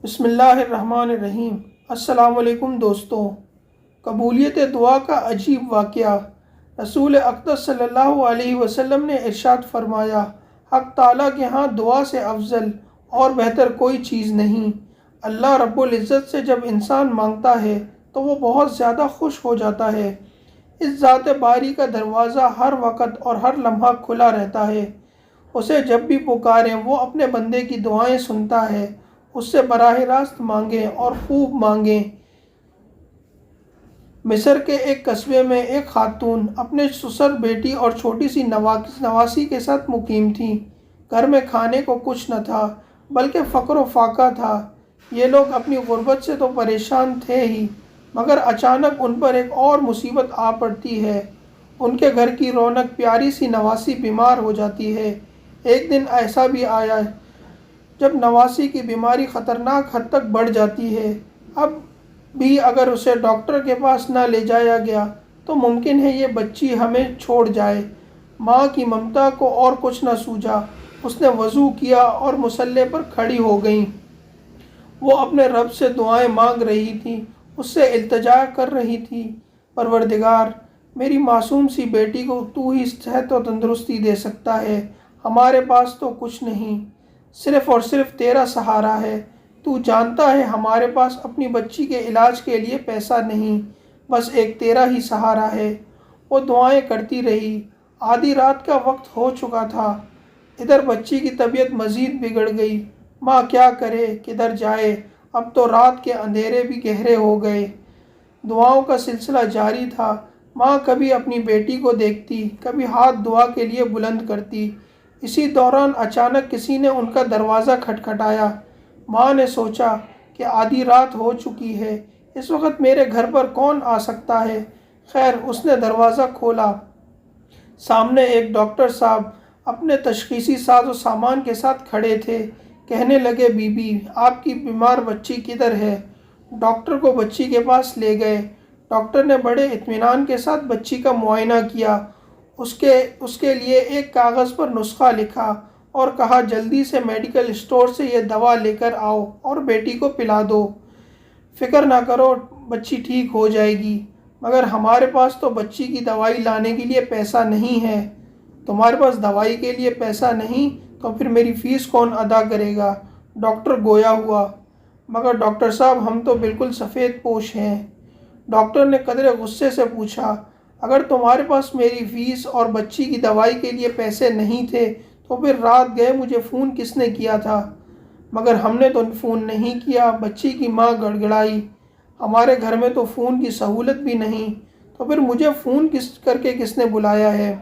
بسم اللہ الرحمن الرحیم۔ السلام علیکم دوستوں۔ قبولیت دعا کا عجیب واقعہ۔ رسول اقدس صلی اللہ علیہ وسلم نے ارشاد فرمایا، حق تعالیٰ کے ہاں دعا سے افضل اور بہتر کوئی چیز نہیں۔ اللہ رب العزت سے جب انسان مانگتا ہے تو وہ بہت زیادہ خوش ہو جاتا ہے۔ اس ذات باری کا دروازہ ہر وقت اور ہر لمحہ کھلا رہتا ہے۔ اسے جب بھی پکاریں وہ اپنے بندے کی دعائیں سنتا ہے۔ اس سے براہ راست مانگیں اور خوب مانگیں۔ مصر کے ایک قصبے میں ایک خاتون اپنے سسر بیٹی اور چھوٹی سی نواسی کے ساتھ مقیم تھی۔ گھر میں کھانے کو کچھ نہ تھا بلکہ فقر و فاقہ تھا۔ یہ لوگ اپنی غربت سے تو پریشان تھے ہی، مگر اچانک ان پر ایک اور مصیبت آ پڑتی ہے۔ ان کے گھر کی رونق پیاری سی نواسی بیمار ہو جاتی ہے۔ ایک دن ایسا بھی آیا جب نواسی کی بیماری خطرناک حد تک بڑھ جاتی ہے۔ اب بھی اگر اسے ڈاکٹر کے پاس نہ لے جایا گیا تو ممکن ہے یہ بچی ہمیں چھوڑ جائے۔ ماں کی ممتا کو اور کچھ نہ سوجا۔ اس نے وضو کیا اور مصلی پر کھڑی ہو گئی۔ وہ اپنے رب سے دعائیں مانگ رہی تھی، اس سے التجا کر رہی تھی، پروردگار، میری معصوم سی بیٹی کو تو ہی صحت و تندرستی دے سکتا ہے۔ ہمارے پاس تو کچھ نہیں، صرف اور صرف تیرا سہارا ہے۔ تو جانتا ہے ہمارے پاس اپنی بچی کے علاج کے لیے پیسہ نہیں، بس ایک تیرا ہی سہارا ہے۔ وہ دعائیں کرتی رہی۔ آدھی رات کا وقت ہو چکا تھا۔ ادھر بچی کی طبیعت مزید بگڑ گئی۔ ماں کیا کرے، کدھر جائے؟ اب تو رات کے اندھیرے بھی گہرے ہو گئے۔ دعاؤں کا سلسلہ جاری تھا۔ ماں کبھی اپنی بیٹی کو دیکھتی، کبھی ہاتھ دعا کے لیے بلند کرتی۔ اسی دوران اچانک کسی نے ان کا دروازہ کھٹکھٹایا۔ ماں نے سوچا کہ آدھی رات ہو چکی ہے، اس وقت میرے گھر پر کون آ سکتا ہے؟ خیر، اس نے دروازہ کھولا۔ سامنے ایک ڈاکٹر صاحب اپنے تشخیصی ساز و سامان کے ساتھ کھڑے تھے۔ کہنے لگے، بی بی، آپ کی بیمار بچی کدھر ہے؟ ڈاکٹر کو بچی کے پاس لے گئے۔ ڈاکٹر نے بڑے اطمینان کے ساتھ بچی کا معائنہ کیا، اس کے لیے ایک کاغذ پر نسخہ لکھا اور کہا، جلدی سے میڈیکل اسٹور سے یہ دوا لے کر آؤ اور بیٹی کو پلا دو۔ فکر نہ کرو، بچی ٹھیک ہو جائے گی، مگر ہمارے پاس تو بچی کی دوائی لانے کے لیے پیسہ نہیں ہے۔ تمہارے پاس دوائی کے لیے پیسہ نہیں تو پھر میری فیس کون ادا کرے گا؟ ڈاکٹر گویا ہوا، مگر ڈاکٹر صاحب ہم تو بالکل سفید پوش ہیں۔ ڈاکٹر نے قدرے غصے سے پوچھا، اگر تمہارے پاس میری فیس اور بچی کی دوائی کے لیے پیسے نہیں تھے تو پھر رات گئے مجھے فون کس نے کیا تھا؟ مگر ہم نے تو فون نہیں کیا۔ بچی کی ماں گڑگڑائی، ہمارے گھر میں تو فون کی سہولت بھی نہیں، تو پھر مجھے فون کر کے کس نے بلایا ہے؟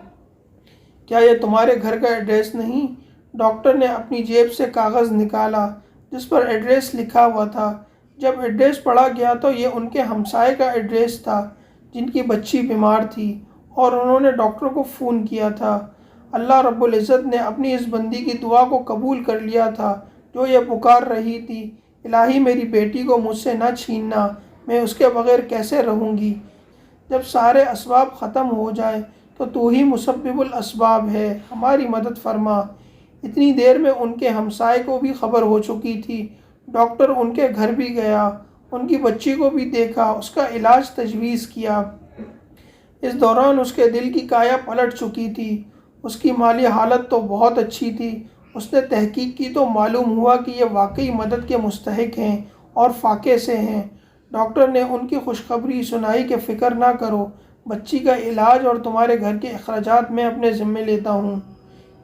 کیا یہ تمہارے گھر کا ایڈریس نہیں؟ ڈاکٹر نے اپنی جیب سے کاغذ نکالا جس پر ایڈریس لکھا ہوا تھا۔ جب ایڈریس پڑھا گیا تو یہ ان کے ہمسائے کا ایڈریس تھا جن کی بچی بیمار تھی اور انہوں نے ڈاکٹر کو فون کیا تھا۔ اللہ رب العزت نے اپنی اس بندی کی دعا کو قبول کر لیا تھا جو یہ پکار رہی تھی، الہی میری بیٹی کو مجھ سے نہ چھیننا، میں اس کے بغیر کیسے رہوں گی؟ جب سارے اسباب ختم ہو جائیں تو ہی مسبب الاسباب ہے، ہماری مدد فرما۔ اتنی دیر میں ان کے ہمسائے کو بھی خبر ہو چکی تھی۔ ڈاکٹر ان کے گھر بھی گیا، ان کی بچی کو بھی دیکھا، اس کا علاج تجویز کیا۔ اس دوران اس کے دل کی کایا پلٹ چکی تھی۔ اس کی مالی حالت تو بہت اچھی تھی۔ اس نے تحقیق کی تو معلوم ہوا کہ یہ واقعی مدد کے مستحق ہیں اور فاقے سے ہیں۔ ڈاکٹر نے ان کی خوشخبری سنائی کہ فکر نہ کرو، بچی کا علاج اور تمہارے گھر کے اخراجات میں اپنے ذمے لیتا ہوں۔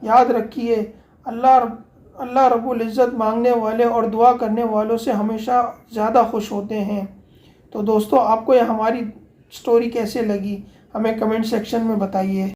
یاد رکھیے، اللہ رب العزت مانگنے والے اور دعا کرنے والوں سے ہمیشہ زیادہ خوش ہوتے ہیں۔ تو دوستو، آپ کو یہ ہماری سٹوری کیسے لگی؟ ہمیں کمنٹ سیکشن میں بتائیے۔